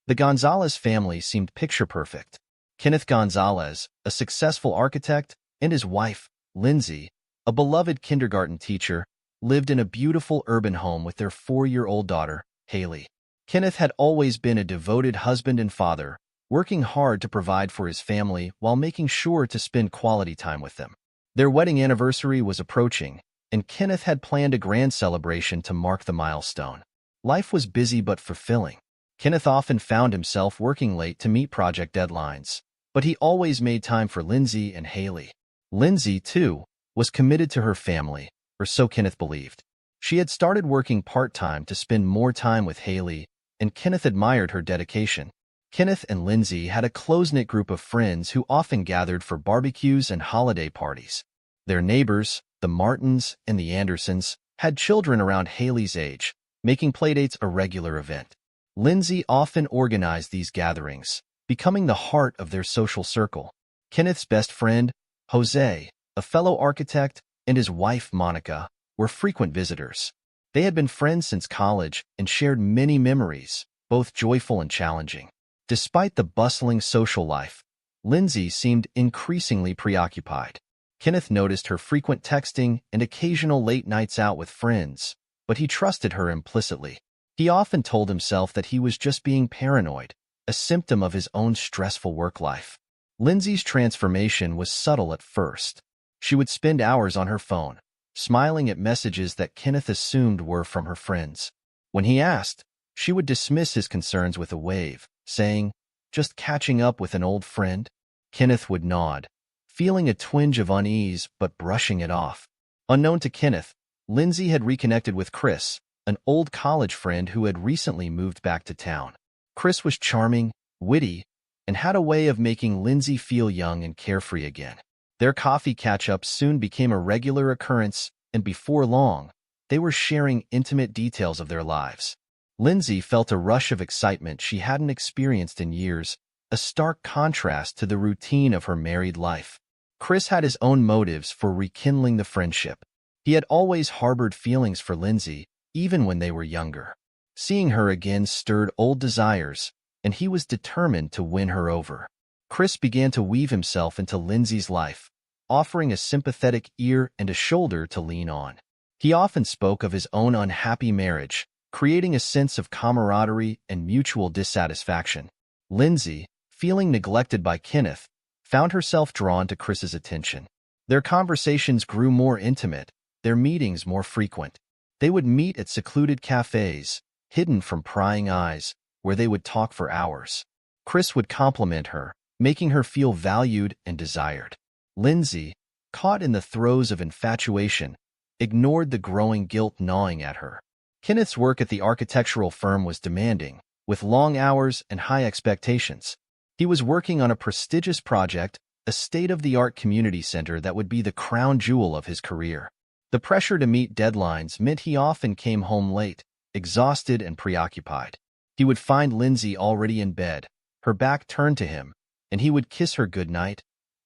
The Gonzalez family seemed picture-perfect. Kenneth Gonzalez, a successful architect, and his wife, Lindsay, a beloved kindergarten teacher, lived in a beautiful urban home with their 4-year-old daughter, Haley. Kenneth had always been a devoted husband and father, working hard to provide for his family while making sure to spend quality time with them. Their wedding anniversary was approaching, and Kenneth had planned a grand celebration to mark the milestone. Life was busy but fulfilling. Kenneth often found himself working late to meet project deadlines, but he always made time for Lindsay and Haley. Lindsay, too, was committed to her family, or so Kenneth believed. She had started working part-time to spend more time with Haley, and Kenneth admired her dedication. Kenneth and Lindsay had a close-knit group of friends who often gathered for barbecues and holiday parties. Their neighbors, the Martins and the Andersons, had children around Haley's age, making playdates a regular event. Lindsay often organized these gatherings, becoming the heart of their social circle. Kenneth's best friend, Jose, a fellow architect, and his wife, Monica, were frequent visitors. They had been friends since college and shared many memories, both joyful and challenging. Despite the bustling social life, Lindsay seemed increasingly preoccupied. Kenneth noticed her frequent texting and occasional late nights out with friends, but he trusted her implicitly. He often told himself that he was just being paranoid, a symptom of his own stressful work life. Lindsay's transformation was subtle at first. She would spend hours on her phone, smiling at messages that Kenneth assumed were from her friends. When he asked, she would dismiss his concerns with a wave, saying, "Just catching up with an old friend?" Kenneth would nod, feeling a twinge of unease but brushing it off. Unknown to Kenneth, Lindsay had reconnected with Chris, an old college friend who had recently moved back to town. Chris was charming, witty, and had a way of making Lindsay feel young and carefree again. Their coffee catch-ups soon became a regular occurrence, and before long, they were sharing intimate details of their lives. Lindsay felt a rush of excitement she hadn't experienced in years, a stark contrast to the routine of her married life. Chris had his own motives for rekindling the friendship. He had always harbored feelings for Lindsay, even when they were younger. Seeing her again stirred old desires, and he was determined to win her over. Chris began to weave himself into Lindsay's life, offering a sympathetic ear and a shoulder to lean on. He often spoke of his own unhappy marriage, creating a sense of camaraderie and mutual dissatisfaction. Lindsay, feeling neglected by Kenneth, found herself drawn to Chris's attention. Their conversations grew more intimate, their meetings more frequent. They would meet at secluded cafes, hidden from prying eyes, where they would talk for hours. Chris would compliment her, making her feel valued and desired. Lindsay, caught in the throes of infatuation, ignored the growing guilt gnawing at her. Kenneth's work at the architectural firm was demanding, with long hours and high expectations. He was working on a prestigious project, a state-of-the-art community center that would be the crown jewel of his career. The pressure to meet deadlines meant he often came home late, exhausted and preoccupied. He would find Lindsay already in bed, her back turned to him, and he would kiss her goodnight,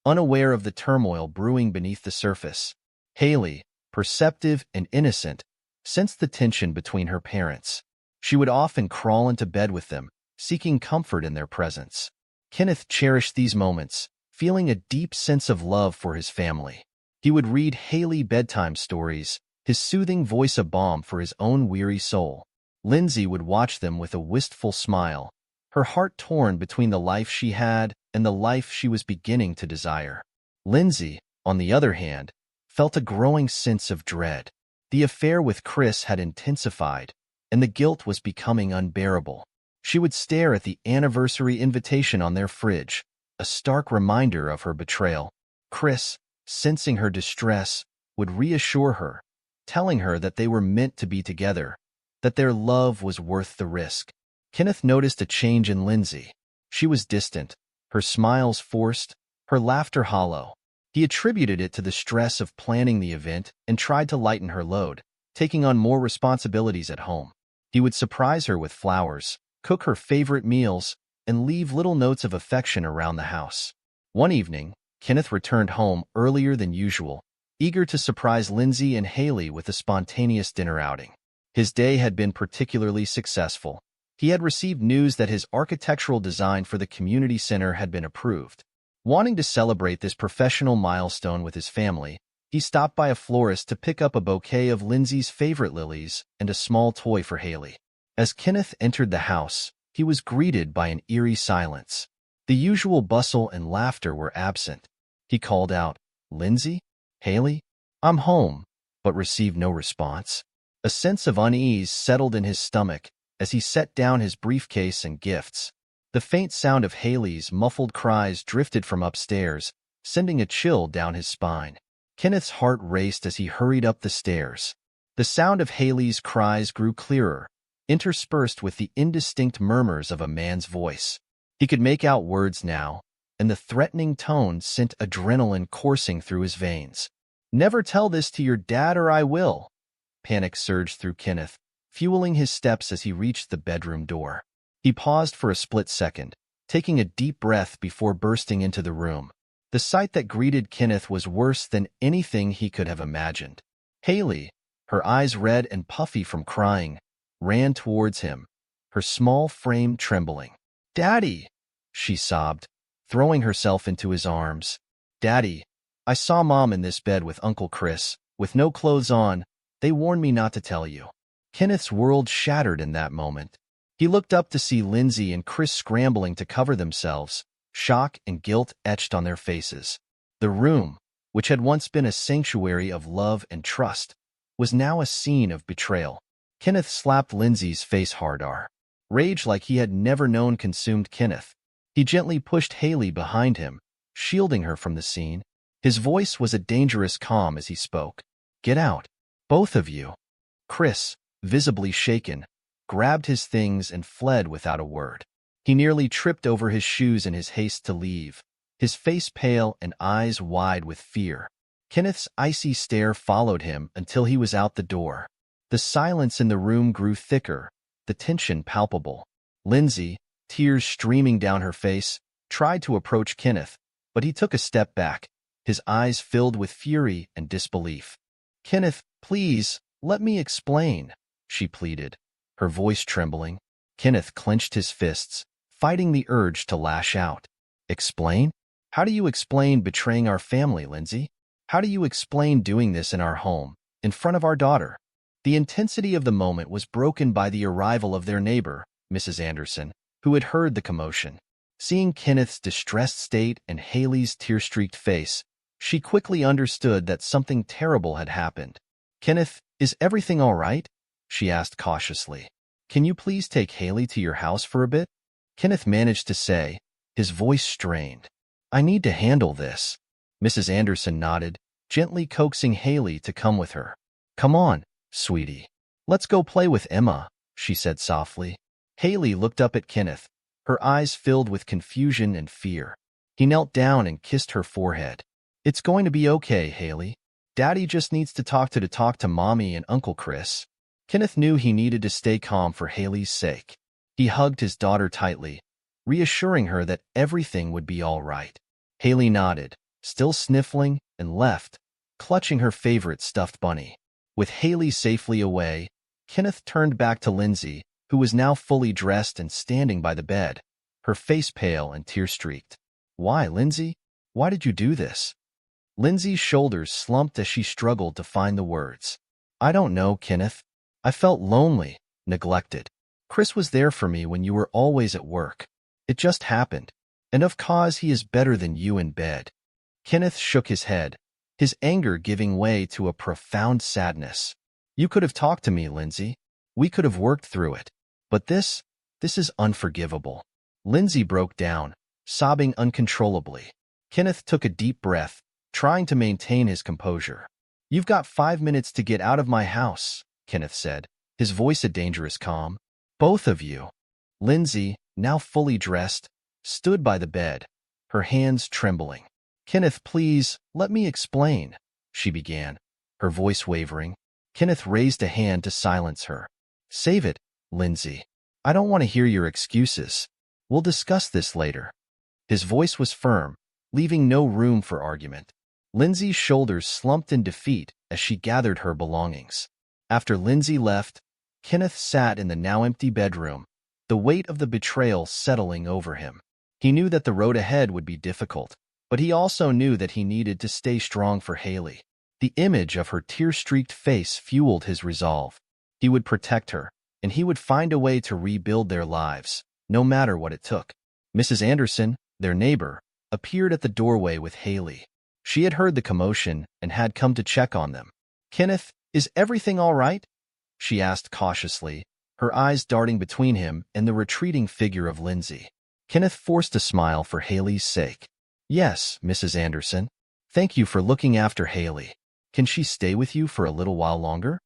unaware of the turmoil brewing beneath the surface. Haley, perceptive and innocent, sensed the tension between her parents. She would often crawl into bed with them, seeking comfort in their presence. Kenneth cherished these moments, feeling a deep sense of love for his family. He would read Haley bedtime stories, his soothing voice a balm for his own weary soul. Lindsay would watch them with a wistful smile, her heart torn between the life she had and the life she was beginning to desire. Lindsay, on the other hand, felt a growing sense of dread. The affair with Chris had intensified, and the guilt was becoming unbearable. She would stare at the anniversary invitation on their fridge, a stark reminder of her betrayal. Chris, sensing her distress, would reassure her, telling her that they were meant to be together, that their love was worth the risk. Kenneth noticed a change in Lindsay. She was distant, her smiles forced, her laughter hollow. He attributed it to the stress of planning the event and tried to lighten her load, taking on more responsibilities at home. He would surprise her with flowers, cook her favorite meals, and leave little notes of affection around the house. One evening, Kenneth returned home earlier than usual, eager to surprise Lindsay and Haley with a spontaneous dinner outing. His day had been particularly successful. He had received news that his architectural design for the community center had been approved. Wanting to celebrate this professional milestone with his family, he stopped by a florist to pick up a bouquet of Lindsay's favorite lilies and a small toy for Haley. As Kenneth entered the house, he was greeted by an eerie silence. The usual bustle and laughter were absent. He called out, "Lindsay? Haley? I'm home," but received no response. A sense of unease settled in his stomach as he set down his briefcase and gifts. The faint sound of Haley's muffled cries drifted from upstairs, sending a chill down his spine. Kenneth's heart raced as he hurried up the stairs. The sound of Haley's cries grew clearer, interspersed with the indistinct murmurs of a man's voice. He could make out words now, and the threatening tone sent adrenaline coursing through his veins. "Never tell this to your dad or I will." Panic surged through Kenneth, fueling his steps as he reached the bedroom door. He paused for a split second, taking a deep breath before bursting into the room. The sight that greeted Kenneth was worse than anything he could have imagined. Haley, her eyes red and puffy from crying, ran towards him, her small frame trembling. "Daddy!" she sobbed, throwing herself into his arms. "Daddy, I saw Mom in this bed with Uncle Chris, with no clothes on. They warned me not to tell you." Kenneth's world shattered in that moment. He looked up to see Lindsay and Chris scrambling to cover themselves, shock and guilt etched on their faces. The room, which had once been a sanctuary of love and trust, was now a scene of betrayal. Kenneth slapped Lindsay's face harder. Rage like he had never known consumed Kenneth. He gently pushed Haley behind him, shielding her from the scene. His voice was a dangerous calm as he spoke. "Get out, both of you." Chris, visibly shaken, grabbed his things and fled without a word. He nearly tripped over his shoes in his haste to leave, his face pale and eyes wide with fear. Kenneth's icy stare followed him until he was out the door. The silence in the room grew thicker, the tension palpable. Lindsay, tears streaming down her face, tried to approach Kenneth, but he took a step back, his eyes filled with fury and disbelief. "Kenneth, please, let me explain," she pleaded, her voice trembling. Kenneth clenched his fists, fighting the urge to lash out. "Explain? How do you explain betraying our family, Lindsay? How do you explain doing this in our home, in front of our daughter?" The intensity of the moment was broken by the arrival of their neighbor, Mrs. Anderson, who had heard the commotion. Seeing Kenneth's distressed state and Haley's tear-streaked face, she quickly understood that something terrible had happened. "Kenneth, is everything all right?" she asked cautiously. "Can you please take Haley to your house for a bit?" Kenneth managed to say, his voice strained. "I need to handle this." Mrs. Anderson nodded, gently coaxing Haley to come with her. "Come on, sweetie. Let's go play with Emma," she said softly. Haley looked up at Kenneth, her eyes filled with confusion and fear. He knelt down and kissed her forehead. "It's going to be okay, Haley. Daddy just needs to talk to Mommy and Uncle Chris." Kenneth knew he needed to stay calm for Haley's sake. He hugged his daughter tightly, reassuring her that everything would be all right. Haley nodded, still sniffling, and left, clutching her favorite stuffed bunny. With Haley safely away, Kenneth turned back to Lindsay, who was now fully dressed and standing by the bed, her face pale and tear-streaked. "Why, Lindsay? Why did you do this?" Lindsay's shoulders slumped as she struggled to find the words. "I don't know, Kenneth. I felt lonely, neglected. Chris was there for me when you were always at work. It just happened. And of cause he is better than you in bed." Kenneth shook his head, his anger giving way to a profound sadness. "You could have talked to me, Lindsay. We could have worked through it. But this is unforgivable." Lindsay broke down, sobbing uncontrollably. Kenneth took a deep breath, trying to maintain his composure. "You've got 5 minutes to get out of my house," Kenneth said, his voice a dangerous calm. "Both of you." Lindsay, now fully dressed, stood by the bed, her hands trembling. "Kenneth, please, let me explain," she began, her voice wavering. Kenneth raised a hand to silence her. "Save it, Lindsay. I don't want to hear your excuses. We'll discuss this later." His voice was firm, leaving no room for argument. Lindsay's shoulders slumped in defeat as she gathered her belongings. After Lindsay left, Kenneth sat in the now empty bedroom, the weight of the betrayal settling over him. He knew that the road ahead would be difficult, but he also knew that he needed to stay strong for Haley. The image of her tear-streaked face fueled his resolve. He would protect her, and he would find a way to rebuild their lives, no matter what it took. Mrs. Anderson, their neighbor, appeared at the doorway with Haley. She had heard the commotion and had come to check on them. "Kenneth, is everything all right?" she asked cautiously, her eyes darting between him and the retreating figure of Lindsay. Kenneth forced a smile for Haley's sake. "Yes, Mrs. Anderson. Thank you for looking after Haley. Can she stay with you for a little while longer?"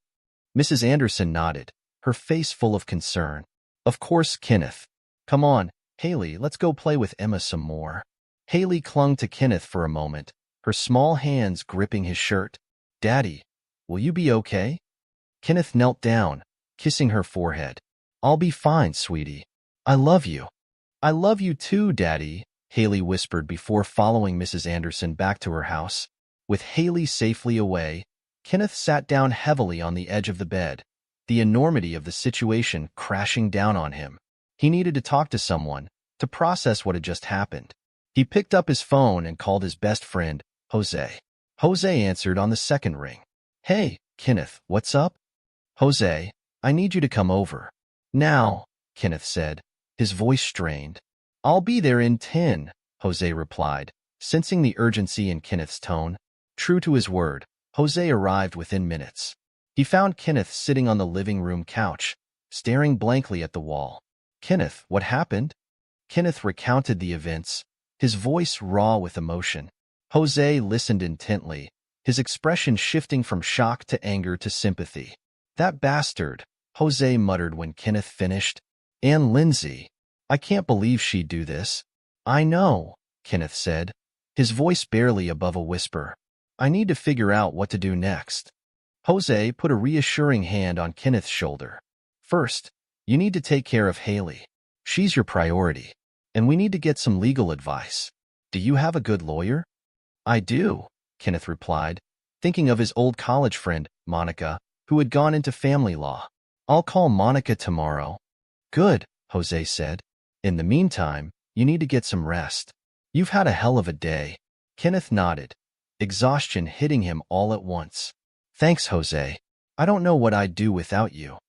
Mrs. Anderson nodded, her face full of concern. "Of course, Kenneth. Come on, Haley, let's go play with Emma some more." Haley clung to Kenneth for a moment, her small hands gripping his shirt. "Daddy, will you be okay?" Kenneth knelt down, kissing her forehead. "I'll be fine, sweetie. I love you." "I love you too, Daddy," Haley whispered before following Mrs. Anderson back to her house. With Haley safely away, Kenneth sat down heavily on the edge of the bed, the enormity of the situation crashing down on him. He needed to talk to someone, to process what had just happened. He picked up his phone and called his best friend, Jose. Jose answered on the second ring. "Hey, Kenneth, what's up?" "Jose, I need you to come over." "Now," Kenneth said, his voice strained. "I'll be there in 10, Jose replied, sensing the urgency in Kenneth's tone. True to his word, Jose arrived within minutes. He found Kenneth sitting on the living room couch, staring blankly at the wall. "Kenneth, what happened?" Kenneth recounted the events, his voice raw with emotion. Jose listened intently, his expression shifting from shock to anger to sympathy. "That bastard," Jose muttered when Kenneth finished. "And Lindsay. I can't believe she'd do this." "I know," Kenneth said, his voice barely above a whisper. "I need to figure out what to do next." Jose put a reassuring hand on Kenneth's shoulder. "First, you need to take care of Haley. She's your priority. And we need to get some legal advice. Do you have a good lawyer?" "I do," Kenneth replied, thinking of his old college friend, Monica, who had gone into family law. "I'll call Monica tomorrow." "Good," Jose said. "In the meantime, you need to get some rest. You've had a hell of a day." Kenneth nodded, exhaustion hitting him all at once. "Thanks, Jose. I don't know what I'd do without you."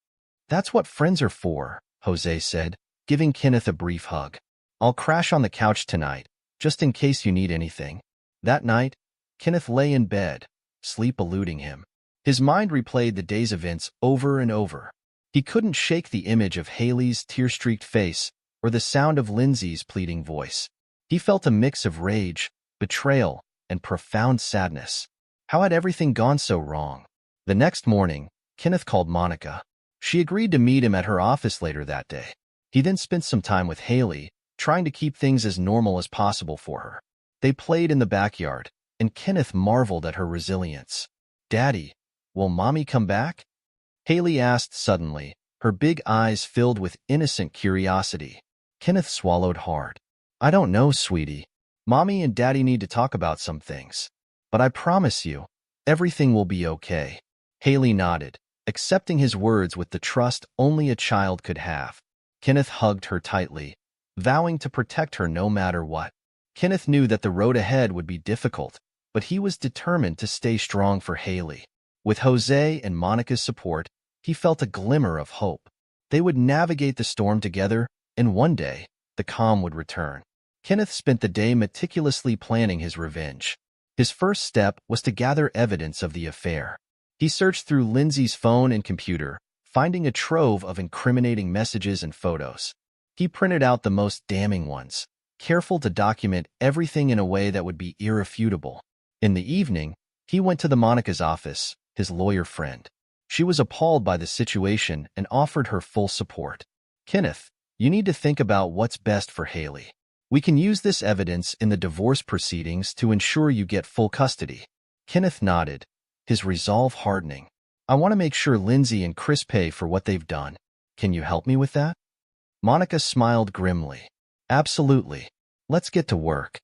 "That's what friends are for," Jose said, giving Kenneth a brief hug. "I'll crash on the couch tonight, just in case you need anything." That night, Kenneth lay in bed, sleep eluding him. His mind replayed the day's events over and over. He couldn't shake the image of Haley's tear-streaked face or the sound of Lindsay's pleading voice. He felt a mix of rage, betrayal, and profound sadness. How had everything gone so wrong? The next morning, Kenneth called Monica. She agreed to meet him at her office later that day. He then spent some time with Haley, trying to keep things as normal as possible for her. They played in the backyard, and Kenneth marveled at her resilience. "Daddy, will Mommy come back?" Haley asked suddenly, her big eyes filled with innocent curiosity. Kenneth swallowed hard. "I don't know, sweetie. Mommy and Daddy need to talk about some things. But I promise you, everything will be okay." Haley nodded, accepting his words with the trust only a child could have. Kenneth hugged her tightly, vowing to protect her no matter what. Kenneth knew that the road ahead would be difficult, but he was determined to stay strong for Haley. With Jose and Monica's support, he felt a glimmer of hope. They would navigate the storm together, and one day, the calm would return. Kenneth spent the day meticulously planning his revenge. His first step was to gather evidence of the affair. He searched through Lindsay's phone and computer, finding a trove of incriminating messages and photos. He printed out the most damning ones, careful to document everything in a way that would be irrefutable. In the evening, he went to Monica's office, his lawyer friend. She was appalled by the situation and offered her full support. "Kenneth, you need to think about what's best for Haley. We can use this evidence in the divorce proceedings to ensure you get full custody." Kenneth nodded, his resolve hardening. "I want to make sure Lindsay and Chris pay for what they've done. Can you help me with that?" Monica smiled grimly. "Absolutely. Let's get to work."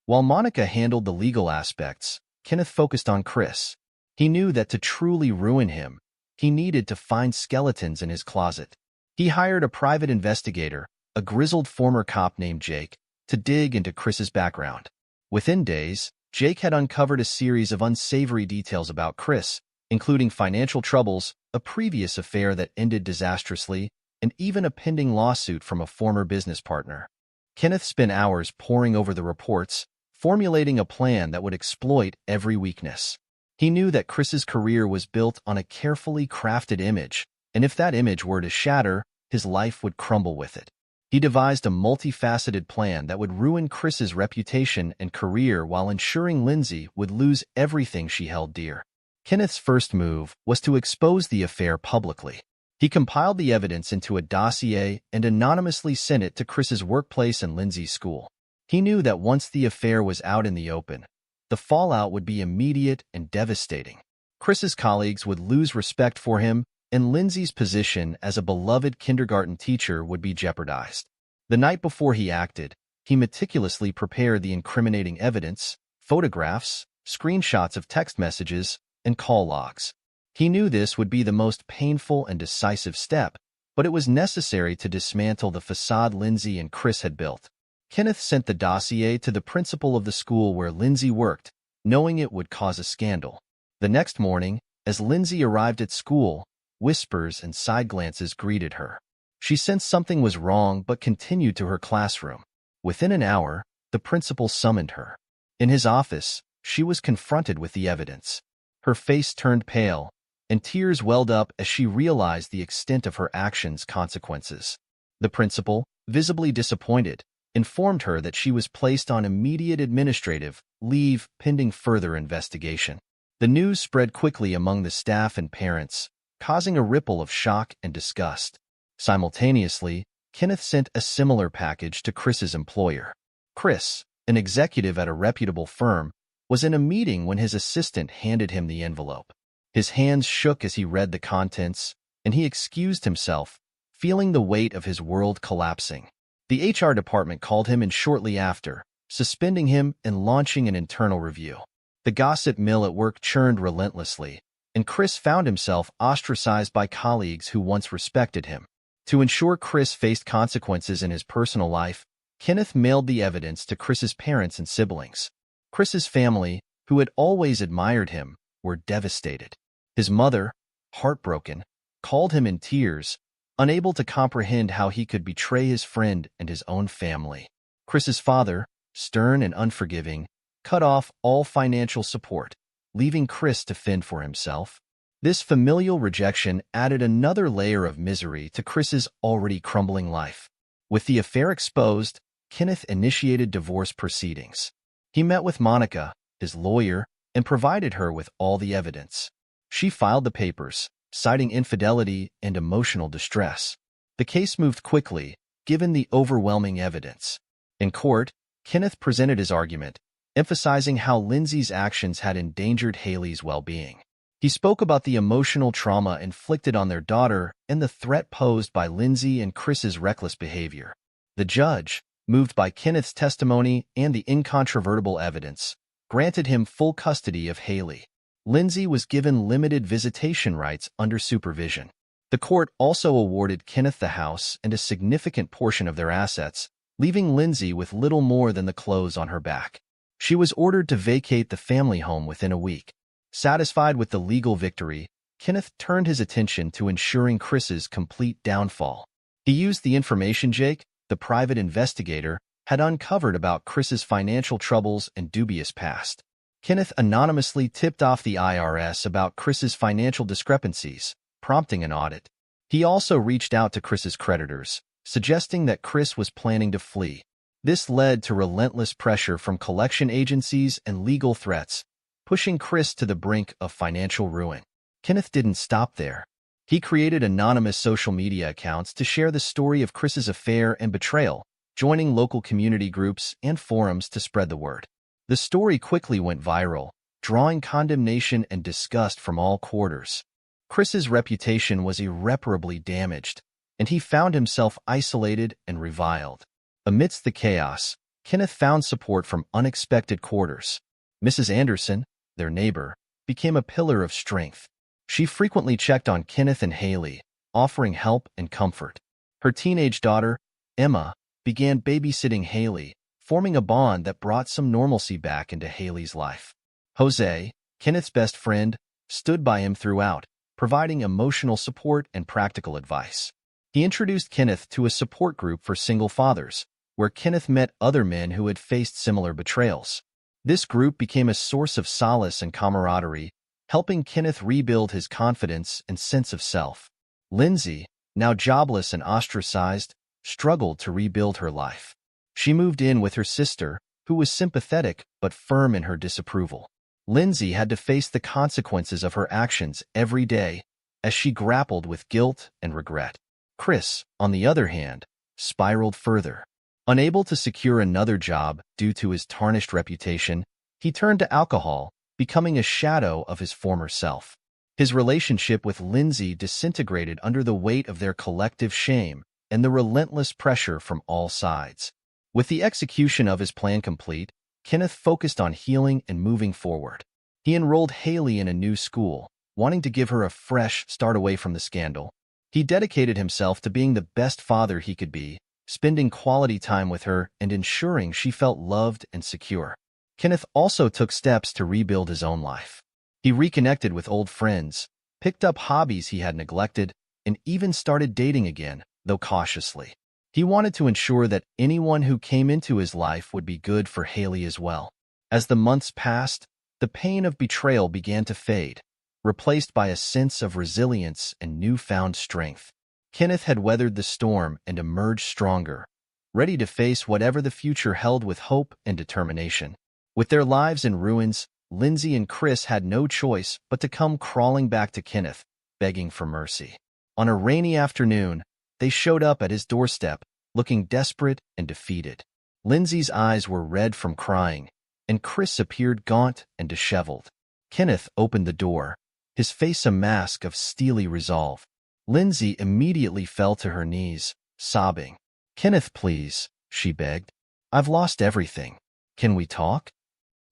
While Monica handled the legal aspects, Kenneth focused on Chris. He knew that to truly ruin him, he needed to find skeletons in his closet. He hired a private investigator, a grizzled former cop named Jake, to dig into Chris's background. Within days, Jake had uncovered a series of unsavory details about Chris, including financial troubles, a previous affair that ended disastrously, and even a pending lawsuit from a former business partner. Kenneth spent hours poring over the reports, formulating a plan that would exploit every weakness. He knew that Chris's career was built on a carefully crafted image, and if that image were to shatter, his life would crumble with it. He devised a multifaceted plan that would ruin Chris's reputation and career while ensuring Lindsay would lose everything she held dear. Kenneth's first move was to expose the affair publicly. He compiled the evidence into a dossier and anonymously sent it to Chris's workplace and Lindsay's school. He knew that once the affair was out in the open, the fallout would be immediate and devastating. Chris's colleagues would lose respect for him, and Lindsay's position as a beloved kindergarten teacher would be jeopardized. The night before he acted, he meticulously prepared the incriminating evidence, photographs, screenshots of text messages, and call logs. He knew this would be the most painful and decisive step, but it was necessary to dismantle the facade Lindsay and Chris had built. Kenneth sent the dossier to the principal of the school where Lindsay worked, knowing it would cause a scandal. The next morning, as Lindsay arrived at school, whispers and side glances greeted her. She sensed something was wrong but continued to her classroom. Within an hour, the principal summoned her. In his office, she was confronted with the evidence. Her face turned pale, and tears welled up as she realized the extent of her actions' consequences. The principal, visibly disappointed, informed her that she was placed on immediate administrative leave pending further investigation. The news spread quickly among the staff and parents, causing a ripple of shock and disgust. Simultaneously, Kenneth sent a similar package to Chris's employer. Chris, an executive at a reputable firm, was in a meeting when his assistant handed him the envelope. His hands shook as he read the contents, and he excused himself, feeling the weight of his world collapsing. The HR department called him in shortly after, suspending him and launching an internal review. The gossip mill at work churned relentlessly, and Chris found himself ostracized by colleagues who once respected him. To ensure Chris faced consequences in his personal life, Kenneth mailed the evidence to Chris's parents and siblings. Chris's family, who had always admired him, were devastated. His mother, heartbroken, called him in tears, unable to comprehend how he could betray his friend and his own family. Chris's father, stern and unforgiving, cut off all financial support, leaving Chris to fend for himself. This familial rejection added another layer of misery to Chris's already crumbling life. With the affair exposed, Kenneth initiated divorce proceedings. He met with Monica, his lawyer, and provided her with all the evidence. She filed the papers, citing infidelity and emotional distress. The case moved quickly, given the overwhelming evidence. In court, Kenneth presented his argument, emphasizing how Lindsay's actions had endangered Haley's well-being. He spoke about the emotional trauma inflicted on their daughter and the threat posed by Lindsay and Chris's reckless behavior. The judge, moved by Kenneth's testimony and the incontrovertible evidence, granted him full custody of Haley. Lindsay was given limited visitation rights under supervision. The court also awarded Kenneth the house and a significant portion of their assets, leaving Lindsay with little more than the clothes on her back. She was ordered to vacate the family home within a week. Satisfied with the legal victory, Kenneth turned his attention to ensuring Chris's complete downfall. He used the information Jake, the private investigator, had uncovered about Chris's financial troubles and dubious past. Kenneth anonymously tipped off the IRS about Chris's financial discrepancies, prompting an audit. He also reached out to Chris's creditors, suggesting that Chris was planning to flee. This led to relentless pressure from collection agencies and legal threats, pushing Chris to the brink of financial ruin. Kenneth didn't stop there. He created anonymous social media accounts to share the story of Chris's affair and betrayal, joining local community groups and forums to spread the word. The story quickly went viral, drawing condemnation and disgust from all quarters. Chris's reputation was irreparably damaged, and he found himself isolated and reviled. Amidst the chaos, Kenneth found support from unexpected quarters. Mrs. Anderson, their neighbor, became a pillar of strength. She frequently checked on Kenneth and Haley, offering help and comfort. Her teenage daughter, Emma, began babysitting Haley, forming a bond that brought some normalcy back into Haley's life. Jose, Kenneth's best friend, stood by him throughout, providing emotional support and practical advice. He introduced Kenneth to a support group for single fathers, where Kenneth met other men who had faced similar betrayals. This group became a source of solace and camaraderie, helping Kenneth rebuild his confidence and sense of self. Lindsay, now jobless and ostracized, struggled to rebuild her life. She moved in with her sister, who was sympathetic but firm in her disapproval. Lindsay had to face the consequences of her actions every day as she grappled with guilt and regret. Chris, on the other hand, spiraled further. Unable to secure another job due to his tarnished reputation, he turned to alcohol, becoming a shadow of his former self. His relationship with Lindsay disintegrated under the weight of their collective shame and the relentless pressure from all sides. With the execution of his plan complete, Kenneth focused on healing and moving forward. He enrolled Haley in a new school, wanting to give her a fresh start away from the scandal. He dedicated himself to being the best father he could be, spending quality time with her and ensuring she felt loved and secure. Kenneth also took steps to rebuild his own life. He reconnected with old friends, picked up hobbies he had neglected, and even started dating again, though cautiously. He wanted to ensure that anyone who came into his life would be good for Haley as well. As the months passed, the pain of betrayal began to fade, replaced by a sense of resilience and newfound strength. Kenneth had weathered the storm and emerged stronger, ready to face whatever the future held with hope and determination. With their lives in ruins, Lindsay and Chris had no choice but to come crawling back to Kenneth, begging for mercy. On a rainy afternoon, they showed up at his doorstep, looking desperate and defeated. Lindsay's eyes were red from crying, and Chris appeared gaunt and disheveled. Kenneth opened the door, his face a mask of steely resolve. Lindsay immediately fell to her knees, sobbing. "Kenneth, please," she begged. "I've lost everything. Can we talk?"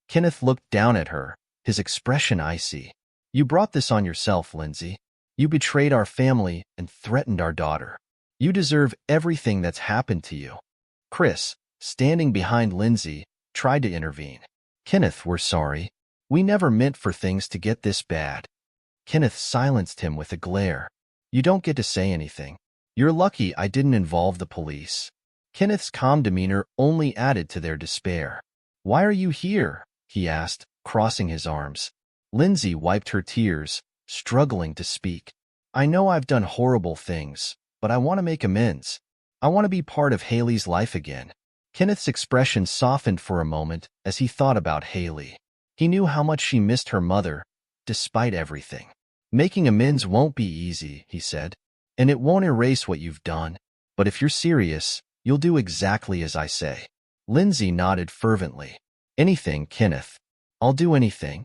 Kenneth looked down at her, his expression icy. "You brought this on yourself, Lindsay. You betrayed our family and threatened our daughter. You deserve everything that's happened to you." Chris, standing behind Lindsay, tried to intervene. "Kenneth, we're sorry. We never meant for things to get this bad." Kenneth silenced him with a glare. "You don't get to say anything. You're lucky I didn't involve the police." Kenneth's calm demeanor only added to their despair. "Why are you here?" he asked, crossing his arms. Lindsay wiped her tears, struggling to speak. "I know I've done horrible things, but I want to make amends. I want to be part of Haley's life again." Kenneth's expression softened for a moment as he thought about Haley. He knew how much she missed her mother, despite everything. "Making amends won't be easy," he said, "and it won't erase what you've done. But if you're serious, you'll do exactly as I say." Lindsay nodded fervently. "Anything, Kenneth. I'll do anything."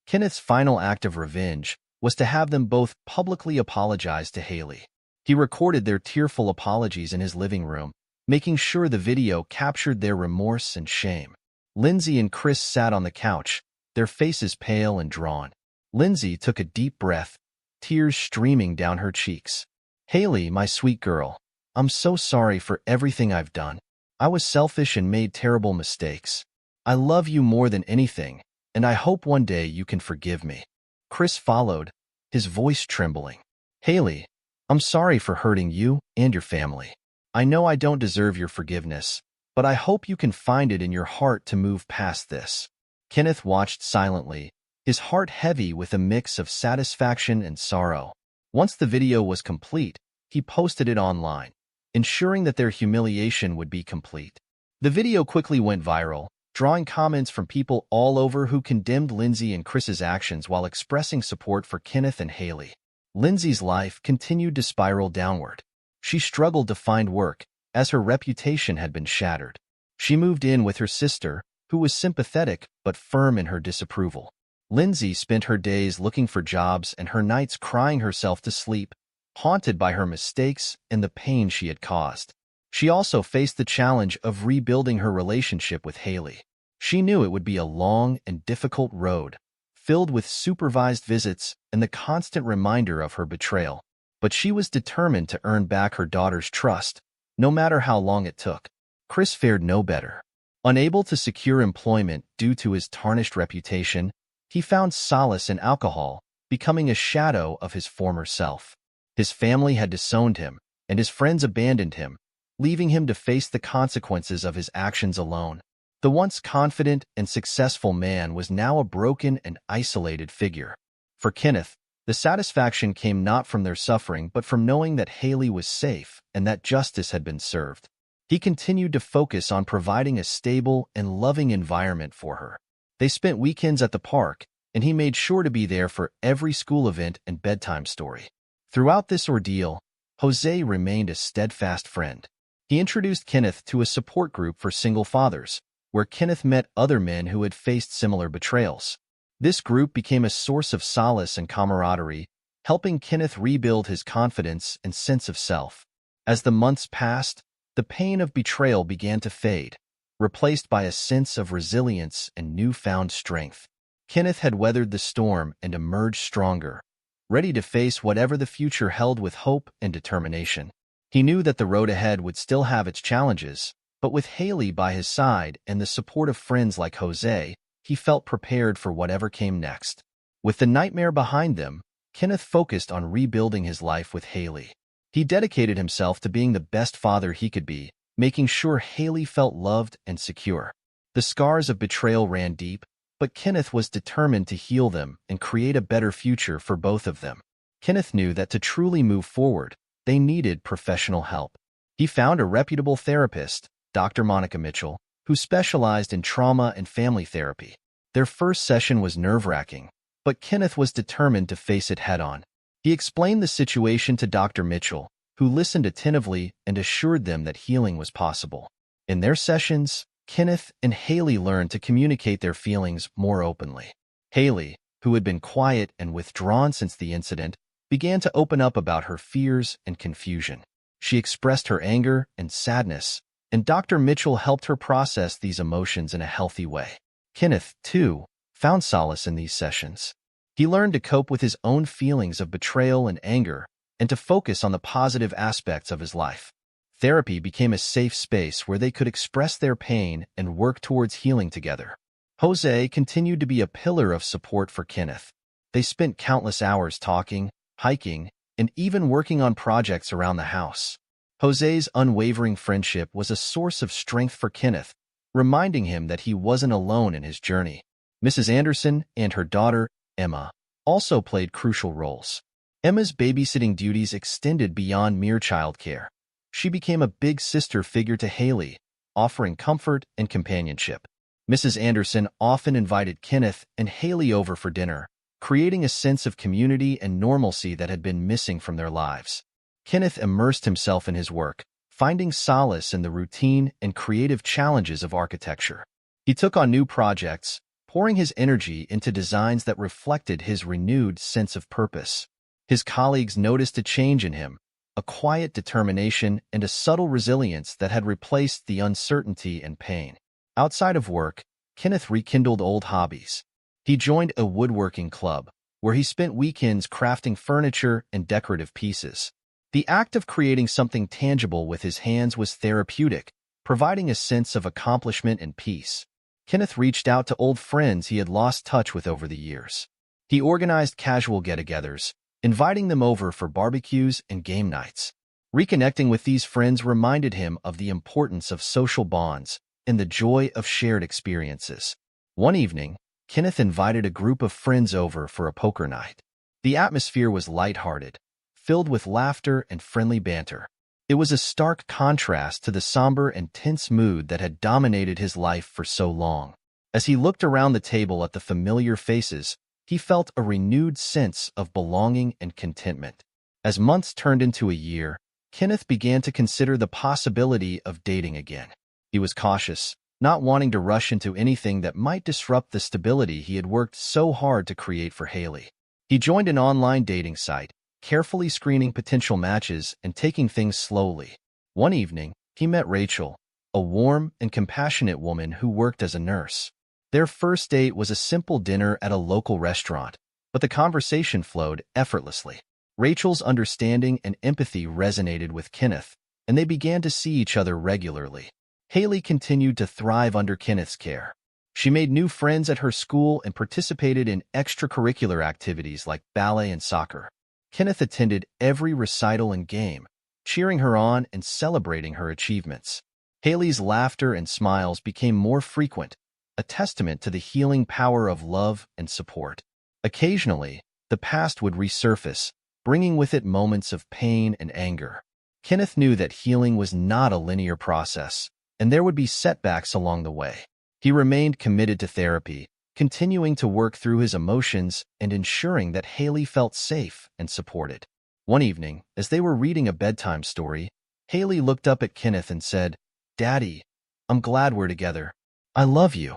Kenneth's final act of revenge was to have them both publicly apologize to Haley. He recorded their tearful apologies in his living room, making sure the video captured their remorse and shame. Lindsay and Chris sat on the couch, their faces pale and drawn. Lindsay took a deep breath, tears streaming down her cheeks. "Haley, my sweet girl, I'm so sorry for everything I've done. I was selfish and made terrible mistakes. I love you more than anything, and I hope one day you can forgive me." Chris followed, his voice trembling. "Haley, I'm sorry for hurting you and your family. I know I don't deserve your forgiveness, but I hope you can find it in your heart to move past this." Kenneth watched silently, his heart heavy with a mix of satisfaction and sorrow. Once the video was complete, he posted it online, ensuring that their humiliation would be complete. The video quickly went viral, drawing comments from people all over who condemned Lindsay and Chris's actions while expressing support for Kenneth and Haley. Lindsay's life continued to spiral downward. She struggled to find work, as her reputation had been shattered. She moved in with her sister, who was sympathetic but firm in her disapproval. Lindsay spent her days looking for jobs and her nights crying herself to sleep, haunted by her mistakes and the pain she had caused. She also faced the challenge of rebuilding her relationship with Haley. She knew it would be a long and difficult road, filled with supervised visits and the constant reminder of her betrayal. but she was determined to earn back her daughter's trust, no matter how long it took. Chris fared no better. Unable to secure employment due to his tarnished reputation, he found solace in alcohol, becoming a shadow of his former self. His family had disowned him, and his friends abandoned him, leaving him to face the consequences of his actions alone. The once confident and successful man was now a broken and isolated figure. For Kenneth, the satisfaction came not from their suffering but from knowing that Haley was safe and that justice had been served. He continued to focus on providing a stable and loving environment for her. They spent weekends at the park, and he made sure to be there for every school event and bedtime story. Throughout this ordeal, Jose remained a steadfast friend. He introduced Kenneth to a support group for single fathers, where Kenneth met other men who had faced similar betrayals. This group became a source of solace and camaraderie, helping Kenneth rebuild his confidence and sense of self. As the months passed, the pain of betrayal began to fade, replaced by a sense of resilience and newfound strength. Kenneth had weathered the storm and emerged stronger, ready to face whatever the future held with hope and determination. He knew that the road ahead would still have its challenges, but with Haley by his side and the support of friends like Jose, he felt prepared for whatever came next. With the nightmare behind them, Kenneth focused on rebuilding his life with Haley. He dedicated himself to being the best father he could be, making sure Haley felt loved and secure. The scars of betrayal ran deep, but Kenneth was determined to heal them and create a better future for both of them. Kenneth knew that to truly move forward, they needed professional help. He found a reputable therapist, Dr. Monica Mitchell, who specialized in trauma and family therapy. Their first session was nerve-wracking, but Kenneth was determined to face it head-on. He explained the situation to Dr. Mitchell, who listened attentively and assured them that healing was possible. In their sessions, Kenneth and Haley learned to communicate their feelings more openly. Haley, who had been quiet and withdrawn since the incident, began to open up about her fears and confusion. She expressed her anger and sadness, and Dr. Mitchell helped her process these emotions in a healthy way. Kenneth, too, found solace in these sessions. He learned to cope with his own feelings of betrayal and anger, and to focus on the positive aspects of his life. Therapy became a safe space where they could express their pain and work towards healing together. Jose continued to be a pillar of support for Kenneth. They spent countless hours talking, hiking, and even working on projects around the house. Jose's unwavering friendship was a source of strength for Kenneth, reminding him that he wasn't alone in his journey. Mrs. Anderson and her daughter, Emma, also played crucial roles. Emma's babysitting duties extended beyond mere childcare. She became a big sister figure to Haley, offering comfort and companionship. Mrs. Anderson often invited Kenneth and Haley over for dinner, creating a sense of community and normalcy that had been missing from their lives. Kenneth immersed himself in his work, finding solace in the routine and creative challenges of architecture. He took on new projects, pouring his energy into designs that reflected his renewed sense of purpose. His colleagues noticed a change in him, a quiet determination and a subtle resilience that had replaced the uncertainty and pain. Outside of work, Kenneth rekindled old hobbies. He joined a woodworking club, where he spent weekends crafting furniture and decorative pieces. The act of creating something tangible with his hands was therapeutic, providing a sense of accomplishment and peace. Kenneth reached out to old friends he had lost touch with over the years. He organized casual get-togethers, inviting them over for barbecues and game nights. Reconnecting with these friends reminded him of the importance of social bonds and the joy of shared experiences. One evening, Kenneth invited a group of friends over for a poker night. The atmosphere was lighthearted, filled with laughter and friendly banter. It was a stark contrast to the somber and tense mood that had dominated his life for so long. As he looked around the table at the familiar faces, he felt a renewed sense of belonging and contentment. As months turned into a year, Kenneth began to consider the possibility of dating again. He was cautious, not wanting to rush into anything that might disrupt the stability he had worked so hard to create for Haley. He joined an online dating site, carefully screening potential matches and taking things slowly. One evening, he met Rachel, a warm and compassionate woman who worked as a nurse. Their first date was a simple dinner at a local restaurant, but the conversation flowed effortlessly. Rachel's understanding and empathy resonated with Kenneth, and they began to see each other regularly. Haley continued to thrive under Kenneth's care. She made new friends at her school and participated in extracurricular activities like ballet and soccer. Kenneth attended every recital and game, cheering her on and celebrating her achievements. Haley's laughter and smiles became more frequent, a testament to the healing power of love and support. Occasionally, the past would resurface, bringing with it moments of pain and anger. Kenneth knew that healing was not a linear process, and there would be setbacks along the way. He remained committed to therapy, continuing to work through his emotions and ensuring that Haley felt safe and supported. One evening, as they were reading a bedtime story, Haley looked up at Kenneth and said, "Daddy, I'm glad we're together. I love you."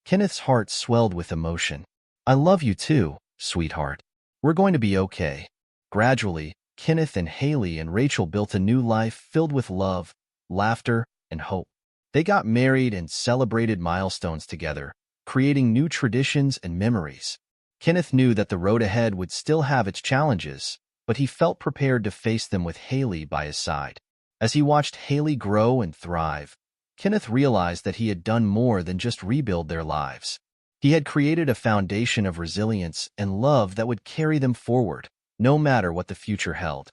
Kenneth's heart swelled with emotion. "I love you too, sweetheart. We're going to be okay." Gradually, Kenneth and Haley and Rachel built a new life filled with love, laughter, and hope. They got married and celebrated milestones together, creating new traditions and memories. Kenneth knew that the road ahead would still have its challenges, but he felt prepared to face them with Haley by his side. As he watched Haley grow and thrive, Kenneth realized that he had done more than just rebuild their lives. He had created a foundation of resilience and love that would carry them forward, no matter what the future held.